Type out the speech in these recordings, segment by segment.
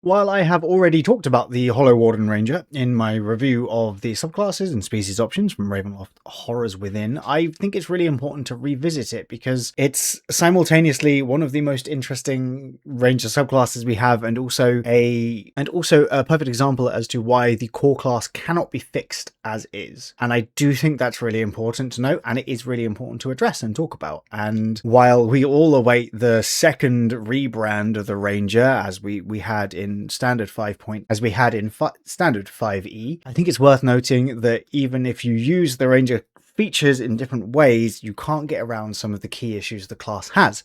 While I have already talked about the Hollow Warden Ranger in my review of the subclasses and species options from Ravenloft Horrors Within, I think it's really important to revisit it because it's simultaneously one of the most interesting Ranger subclasses we have, and also a perfect example as to why the core class cannot be fixed as is. And I do think that's really important to note, and it is really important to address and talk about. And while we all await the second rebrand of the Ranger, as we had in standard 5 standard 5e, I think it's worth noting that even if you use the Ranger features in different ways, you can't get around some of the key issues the class has.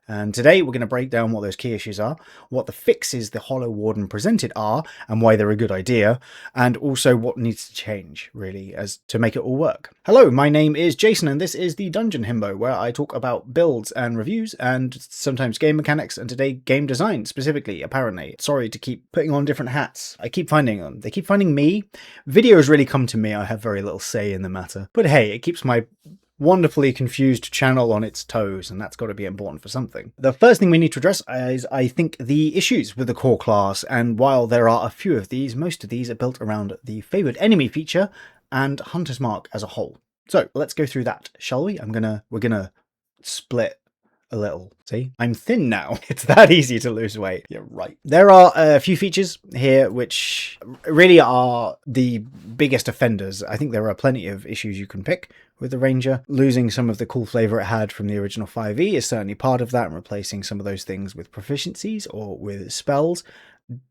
And today we're going to break down what those key issues are, what the fixes the Hollow Warden presented are, and why they're a good idea, and also what needs to change, really, as to make it all work. Hello, my name is Jason, and this is the Dungeon Himbo, where I talk about builds and reviews, and sometimes game mechanics, and today game design, specifically, apparently. Sorry to keep putting on different hats. I keep finding them. They keep finding me. Videos really come to me. I have very little say in the matter. But hey, it keeps my wonderfully confused channel on its toes, and that's got to be important for something. The first thing we need to address is, I think, the issues with the core class, and while there are a few of these, most of these are built around the favoured enemy feature and Hunter's Mark as a whole. So let's go through that, shall we? We're gonna split a little. See, I'm thin now. It's that easy to lose weight. Yeah, right. There are a few features here which really are the biggest offenders. I think there are plenty of issues you can pick with the Ranger. Losing some of the cool flavour it had from the original 5e is certainly part of that, and replacing some of those things with proficiencies or with spells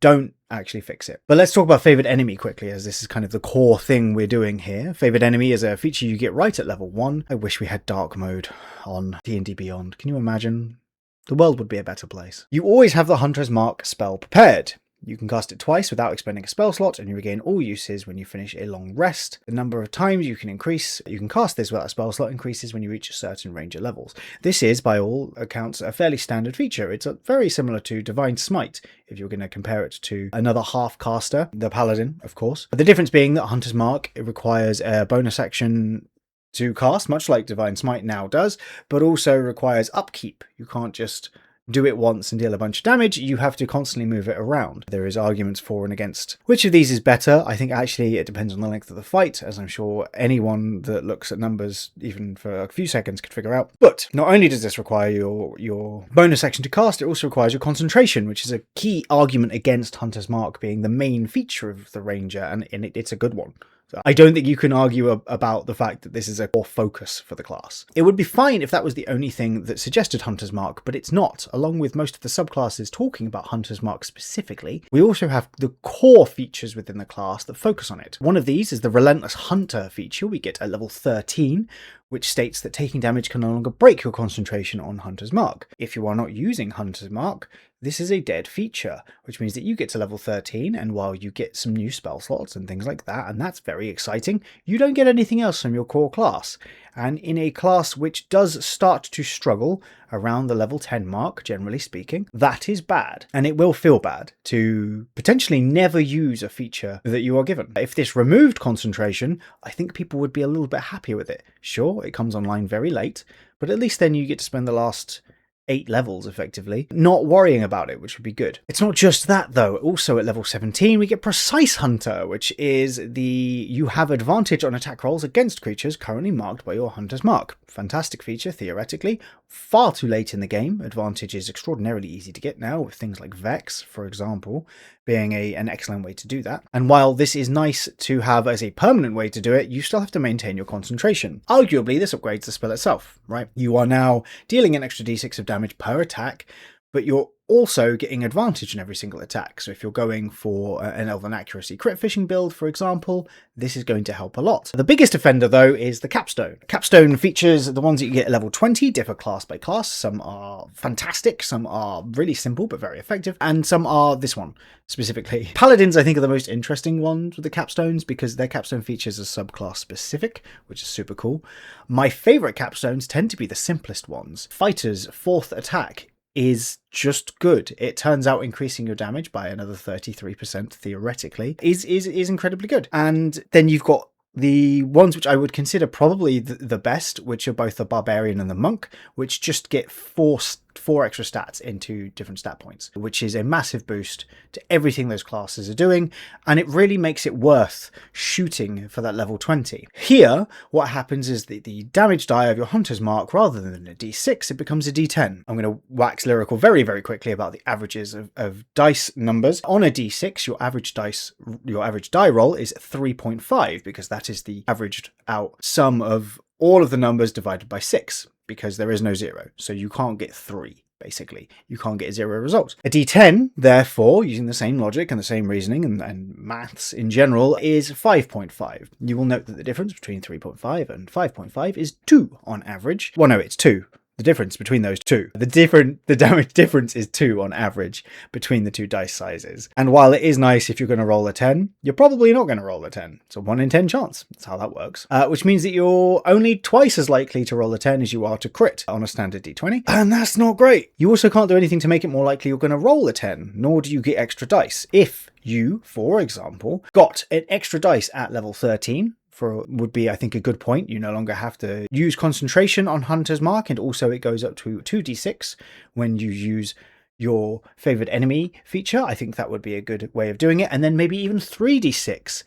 don't actually fix it. But let's talk about favoured enemy quickly, as this is kind of the core thing we're doing here. Favoured enemy is a feature you get right at level 1. I wish we had dark mode on D&D Beyond. Can you imagine? The world would be a better place. You always have the Hunter's Mark spell prepared. You can cast it twice without expending a spell slot, and you regain all uses when you finish a long rest. The number of times you can cast this without a spell slot increases when you reach certain Ranger levels. This is, by all accounts, a fairly standard feature. It's very similar to Divine Smite, if you're going to compare it to another half-caster, the Paladin, of course. But the difference being that Hunter's Mark, it requires a bonus action to cast, much like Divine Smite now does, but also requires upkeep. You can't just do it once and deal a bunch of damage. You have to constantly move it around. There is arguments for and against which of these is better. I think actually it depends on the length of the fight, as I'm sure anyone that looks at numbers even for a few seconds could figure out. But not only does this require your bonus action to cast, it also requires your concentration, which is a key argument against Hunter's Mark being the main feature of the Ranger, and it's a good one. So I don't think you can argue about the fact that this is a core focus for the class. It would be fine if that was the only thing that suggested Hunter's Mark, but it's not. Along with most of the subclasses talking about Hunter's Mark specifically, we also have the core features within the class that focus on it. One of these is the Relentless Hunter feature we get at level 13, which states that taking damage can no longer break your concentration on Hunter's Mark. If you are not using Hunter's Mark, this is a dead feature, which means that you get to level 13, and while you get some new spell slots and things like that, and that's very exciting, you don't get anything else from your core class. And in a class which does start to struggle around the level 10 mark, generally speaking, that is bad. And it will feel bad to potentially never use a feature that you are given. If this removed concentration, I think people would be a little bit happier with it. Sure, it comes online very late, but at least then you get to spend the last 8 levels effectively not worrying about it, which would be good. It's not just that though. Also at level 17 we get Precise Hunter, which is you have advantage on attack rolls against creatures currently marked by your Hunter's Mark. Fantastic feature theoretically. Far too late in the game. Advantage is extraordinarily easy to get now, with things like Vex, for example, being an excellent way to do that. And while this is nice to have as a permanent way to do it, you still have to maintain your concentration. Arguably, this upgrades the spell itself, right? You are now dealing an extra d6 of damage per attack, but you're also getting advantage in every single attack. So if you're going for an Elven Accuracy crit fishing build, for example, this is going to help a lot. The biggest offender, though, is the Capstone. Capstone features, the ones that you get at level 20, differ class by class. Some are fantastic, some are really simple but very effective, and some are this one specifically. Paladins, I think, are the most interesting ones with the Capstones because their Capstone features are subclass specific, which is super cool. My favourite Capstones tend to be the simplest ones. Fighters' 4th attack is just good. It turns out increasing your damage by another 33% theoretically is incredibly good. And then you've got the ones which I would consider probably the best, which are both the Barbarian and the Monk, which just get forced 4 extra stats into different stat points, which is a massive boost to everything those classes are doing, and it really makes it worth shooting for that level 20. Here, what happens is that the damage die of your Hunter's Mark, rather than a d6, it becomes a d10. I'm going to wax lyrical very, very quickly about the averages of dice numbers. On a d6, your average die roll is 3.5, because that is the averaged out sum of all of the numbers divided by 6, because there is no 0, so you can't get 3. Basically, you can't get 0 results. A d10, therefore, using the same logic and the same reasoning and maths in general, is 5.5. You will note that the difference between 3.5 and 5.5 is 2 on average. Well, no, it's 2. The difference between those two. The damage difference is 2 on average between the two dice sizes. And while it is nice if you're going to roll a 10, you're probably not going to roll a 10. It's a 1 in 10 chance. That's how that works. Which means that you're only twice as likely to roll a 10 as you are to crit on a standard d20. And that's not great. You also can't do anything to make it more likely you're going to roll a 10, nor do you get extra dice. If you, for example, got an extra dice at level 13, would be, I think, a good point. You no longer have to use concentration on Hunter's Mark, and also it goes up to 2d6 when you use your favorite enemy feature. I think that would be a good way of doing it. And then maybe even 3d6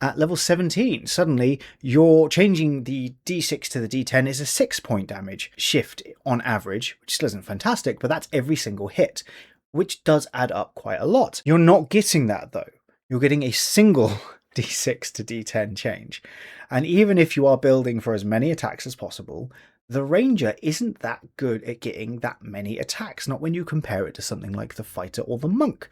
at level 17. Suddenly, you're changing the d6 to the d10 is a 6-point damage shift on average, which still isn't fantastic, but that's every single hit, which does add up quite a lot. You're not getting that, though. You're getting a single d6 to d10 change. And even if you are building for as many attacks as possible, the Ranger isn't that good at getting that many attacks, not when you compare it to something like the Fighter or the Monk,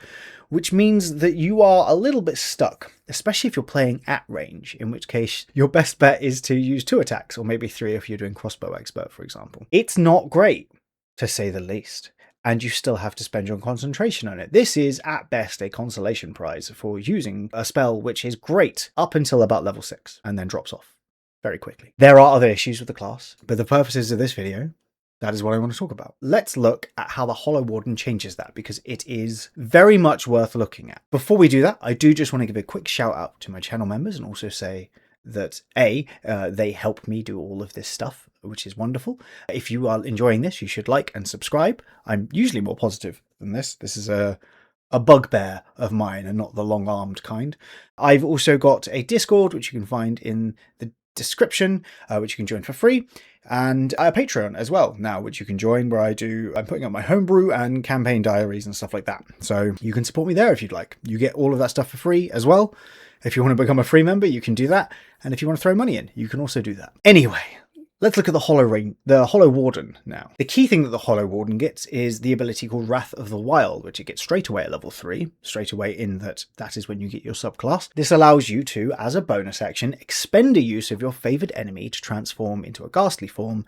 which means that you are a little bit stuck, especially if you're playing at range, in which case your best bet is to use 2 attacks, or maybe 3 if you're doing Crossbow Expert, for example. It's not great, to say the least. And you still have to spend your concentration on it. This is, at best, a consolation prize for using a spell which is great up until about level 6, and then drops off very quickly. There are other issues with the class, but the purposes of this video, that is what I want to talk about. Let's look at how the Hollow Warden changes that, because it is very much worth looking at. Before we do that, I do just want to give a quick shout out to my channel members, and also say that they help me do all of this stuff, which is wonderful. If you are enjoying this, you should like and subscribe. I'm usually more positive than this. This is a bugbear of mine, and not the long-armed kind. I've also got a Discord, which you can find in the description, which you can join for free, and a Patreon as well now, which you can join, where I'm putting up my homebrew and campaign diaries and stuff like that. So you can support me there if you'd like. You get all of that stuff for free as well. If you want to become a free member, you can do that. And if you want to throw money in, you can also do that. Anyway, let's look at the Hollow Warden now. The key thing that the Hollow Warden gets is the ability called Wrath of the Wild, which it gets straight away at level 3, straight away in that is when you get your subclass. This allows you to, as a bonus action, expend a use of your favoured enemy to transform into a ghastly form,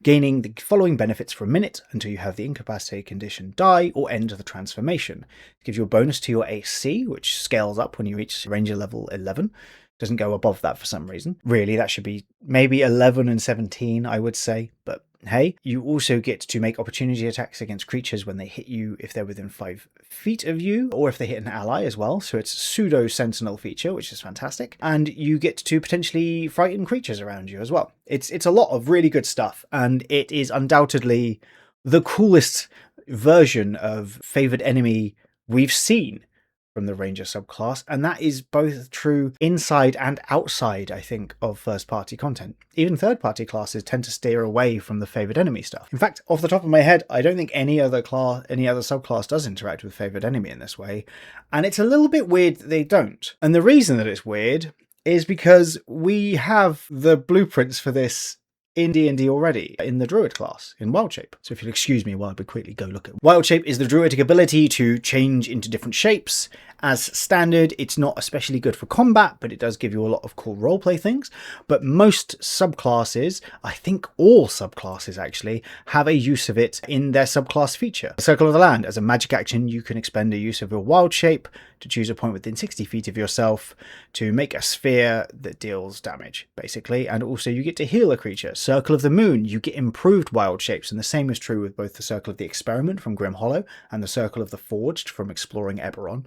gaining the following benefits for a minute until you have the incapacitated condition die or end the transformation. It gives you a bonus to your AC, which scales up when you reach Ranger level 11. Doesn't go above that for some reason. Really, that should be maybe 11 and 17, I would say, but hey. You also get to make opportunity attacks against creatures when they hit you if they're within 5 feet of you, or if they hit an ally as well, so it's a pseudo-sentinel feature, which is fantastic. And you get to potentially frighten creatures around you as well. It's a lot of really good stuff, and it is undoubtedly the coolest version of favoured enemy we've seen from the Ranger subclass, and that is both true inside and outside, I think, of first-party content. Even third-party classes tend to steer away from the favoured enemy stuff. In fact, off the top of my head, I don't think any other subclass does interact with favoured enemy in this way, and it's a little bit weird that they don't. And the reason that it's weird is because we have the blueprints for this in D&D already, in the Druid class, in Wild Shape. So if you'll excuse me while I quickly go look at Wild Shape is the druidic ability to change into different shapes. As standard, it's not especially good for combat, but it does give you a lot of cool roleplay things. But most subclasses, I think all subclasses actually, have a use of it in their subclass feature. Circle of the Land, as a magic action, you can expend a use of your Wild Shape to choose a point within 60 feet of yourself to make a sphere that deals damage, basically. And also you get to heal a creature. Circle of the Moon, you get improved Wild Shapes, and the same is true with both the Circle of the Experiment from Grim Hollow and the Circle of the Forged from Exploring Eberron.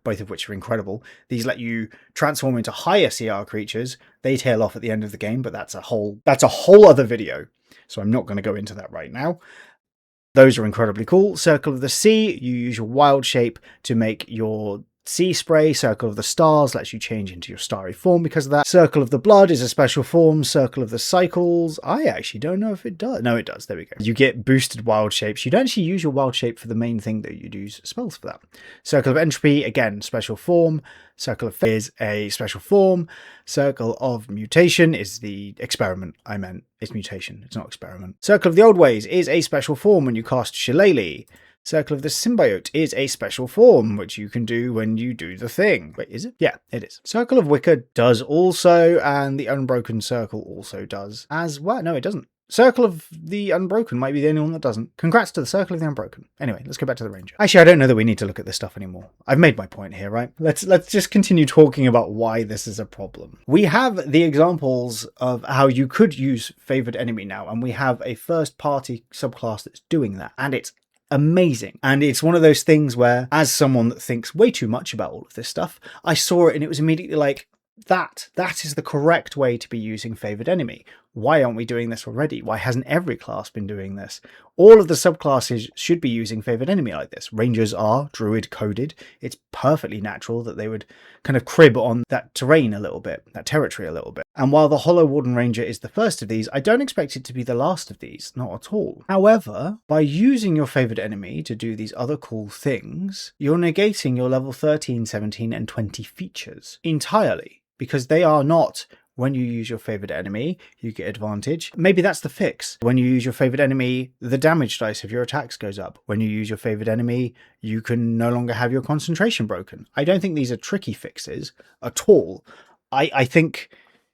Both of which are incredible. These let you transform into higher CR creatures. They tail off at the end of the game, but that's a whole other video, so I'm not going to go into that right now. Those are incredibly cool. Circle of the Sea, you use your wild shape to make your sea spray. Circle of the Stars lets you change into your starry form because of that. Circle of the Blood is a special form. Circle of the Cycles, I actually don't know if it does. No, it does. There we go. You get boosted wild shapes. You don't actually use your wild shape for the main thing that you'd use spells for that. Circle of Entropy, again, special form. Circle of Fate is a special form. Circle of Mutation is the experiment. I meant it's mutation. It's not experiment. Circle of the Old Ways is a special form when you cast Shillelagh. Circle of the Symbiote is a special form, which you can do when you do the thing. Wait, is it? Yeah, it is. Circle of Wicca does also, and the Unbroken Circle also does as well. No, it doesn't. Circle of the Unbroken might be the only one that doesn't. Congrats to the Circle of the Unbroken. Anyway, let's go back to the Ranger. Actually, I don't know that we need to look at this stuff anymore. I've made my point here, right? Let's just continue talking about why this is a problem. We have the examples of how you could use Favored Enemy now, and we have a first-party subclass that's doing that, and it's amazing. And it's one of those things where, as someone that thinks way too much about all of this stuff, I saw it and it was immediately like, that is the correct way to be using Favored Enemy. Why aren't we doing this already? Why hasn't every class been doing this? All of the subclasses should be using Favored Enemy like this. Rangers are Druid coded. It's perfectly natural that they would kind of crib on that terrain a little bit, that territory a little bit. And while the Hollow Warden Ranger is the first of these, I don't expect it to be the last of these, not at all. However, by using your Favored Enemy to do these other cool things, you're negating your level 13, 17, and 20 features entirely, because they are not, when you use your Favored Enemy, you get advantage. Maybe that's the fix. When you use your Favored Enemy, the damage dice of your attacks goes up. When you use your Favored Enemy, you can no longer have your concentration broken. I don't think these are tricky fixes at all. I think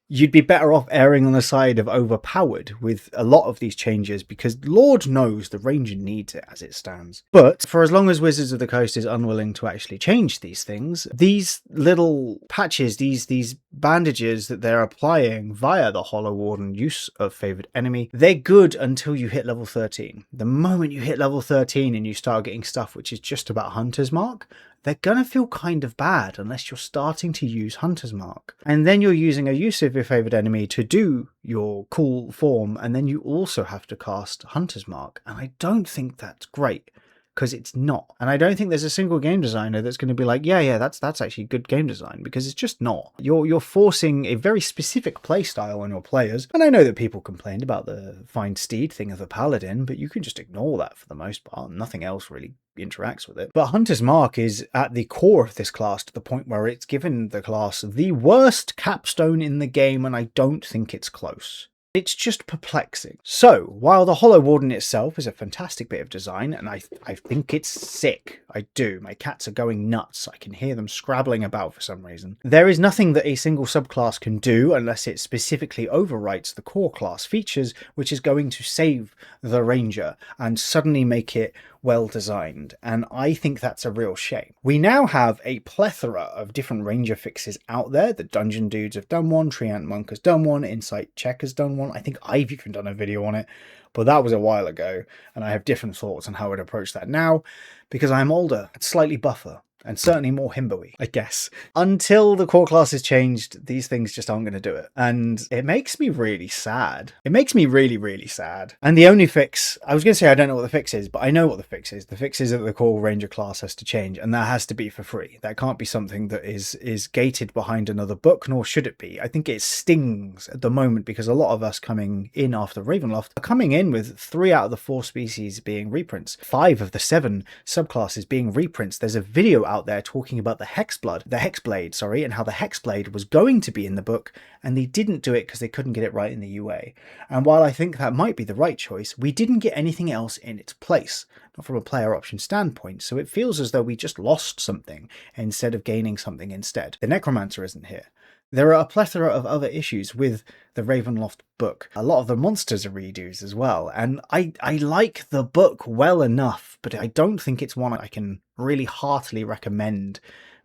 you'd be better off erring on the side of overpowered with a lot of these changes, because Lord knows the Ranger needs it as it stands. But for as long as Wizards of the Coast is unwilling to actually change these things, these little patches, these bandages that they're applying via the Hollow Warden use of Favored Enemy, they're good until you hit level 13. The moment you hit level 13 and you start getting stuff which is just about Hunter's Mark, they're going to feel kind of bad unless you're starting to use Hunter's Mark. And then you're using a use of your Favored Enemy to do your cool form, and then you also have to cast Hunter's Mark. And I don't think that's great, because it's not. And I don't think there's a single game designer that's going to be like, yeah, that's actually good game design, because it's just not. You're forcing a very specific playstyle on your players. And I know that people complained about the Find Steed thing of the Paladin, but you can just ignore that for the most part. Nothing else really interacts with it. But Hunter's Mark is at the core of this class, to the point where it's given the class the worst capstone in the game, and I don't think it's close. It's just perplexing. So, while the Hollow Warden itself is a fantastic bit of design, and I think it's sick, I do. My cats are going nuts. I can hear them scrabbling about for some reason. There is nothing that a single subclass can do unless it specifically overwrites the core class features, which is going to save the Ranger and suddenly make it well designed, and I think that's a real shame. We now have a plethora of different Ranger fixes out there. The Dungeon Dudes have done one, Treant Monk has done one, Insight Check has done one. I think I've even done a video on it, but that was a while ago, and I have different thoughts on how I'd approach that now, because I'm older and slightly buffer, and certainly more himbo-y, I guess. Until the core class is changed, these things just aren't going to do it. And it makes me really sad. It makes me really, really sad. And the only fix, I was going to say I don't know what the fix is, but I know what the fix is. The fix is that the core Ranger class has to change, and that has to be for free. That can't be something that is gated behind another book, nor should it be. I think it stings at the moment, because a lot of us coming in after Ravenloft are coming in with 3 out of the 4 species being reprints, 5 of the 7 subclasses being reprints. There's a video out there talking about the Hexblade, and how the Hexblade was going to be in the book, and they didn't do it because they couldn't get it right in the UA. And while I think that might be the right choice, we didn't get anything else in its place, not from a player option standpoint, so it feels as though we just lost something instead of gaining something instead. The Necromancer isn't here. There are a plethora of other issues with the Ravenloft book. A lot of the monsters are redos as well, and I like the book well enough, but I don't think it's one I can really heartily recommend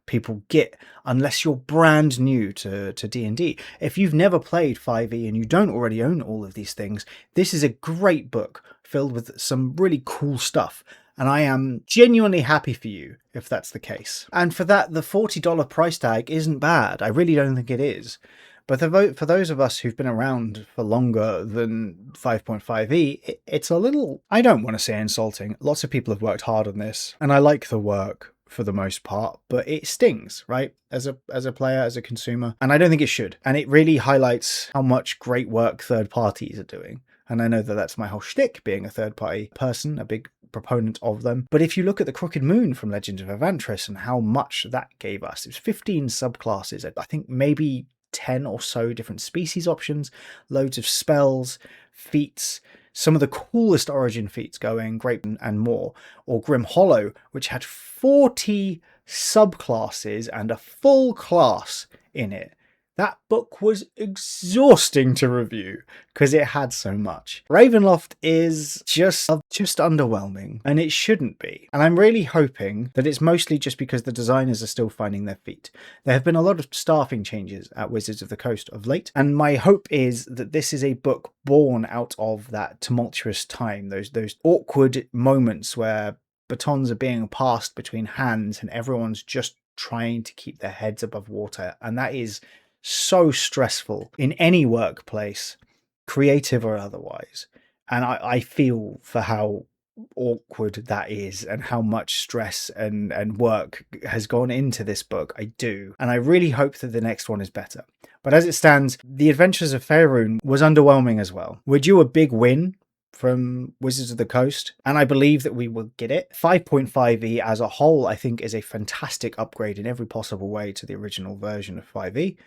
people get unless you're brand new to D&D. If you've never played 5e and you don't already own all of these things, this is a great book filled with some really cool stuff. And I am genuinely happy for you if that's the case. And for that, the $40 price tag isn't bad. I really don't think it is. But for those of us who've been around for longer than 5.5e, it's a little, I don't want to say insulting. Lots of people have worked hard on this, and I like the work for the most part, but it stings, right? As a player, as a consumer, and I don't think it should. And it really highlights how much great work third parties are doing. And I know that that's my whole shtick, being a third party person, a big proponent of them. But if you look at the Crooked Moon from Legends of Evantris and how much that gave us, it was 15 subclasses, I think maybe 10 or so different species options, loads of spells, feats, some of the coolest origin feats going, Great and more, or Grim Hollow, which had 40 subclasses and a full class in it. That book was exhausting to review because it had so much. Ravenloft is just underwhelming, and it shouldn't be. And I'm really hoping that it's mostly just because the designers are still finding their feet. There have been a lot of staffing changes at Wizards of the Coast of late, and my hope is that this is a book born out of that tumultuous time, those awkward moments where batons are being passed between hands and everyone's just trying to keep their heads above water, and that is so stressful in any workplace, creative or otherwise. And I feel for how awkward that is and how much stress and work has gone into this book. I do. And I really hope that the next one is better. But as it stands, The Adventures of Faerun was underwhelming as well. We're due a big win from Wizards of the Coast, and I believe that we will get it. 5.5e as a whole, I think, is a fantastic upgrade in every possible way to the original version of 5e.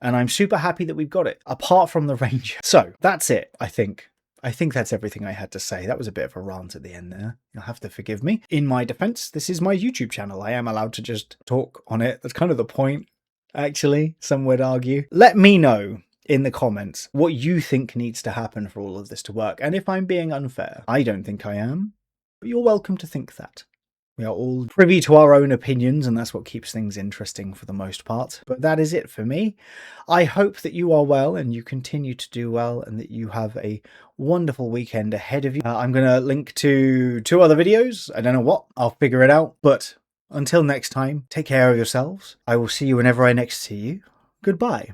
And I'm super happy that we've got it, apart from the Ranger. So that's it, I think. I think that's everything I had to say. That was a bit of a rant at the end there. You'll have to forgive me. In my defense, this is my YouTube channel. I am allowed to just talk on it. That's kind of the point, actually, some would argue. Let me know in the comments what you think needs to happen for all of this to work. And if I'm being unfair, I don't think I am, but you're welcome to think that. We are all privy to our own opinions, and that's what keeps things interesting for the most part. But that is it for me. I hope that you are well and you continue to do well and that you have a wonderful weekend ahead of you. I'm going to link to 2 other videos. I don't know what. I'll figure it out. But until next time, take care of yourselves. I will see you whenever I next see you. Goodbye.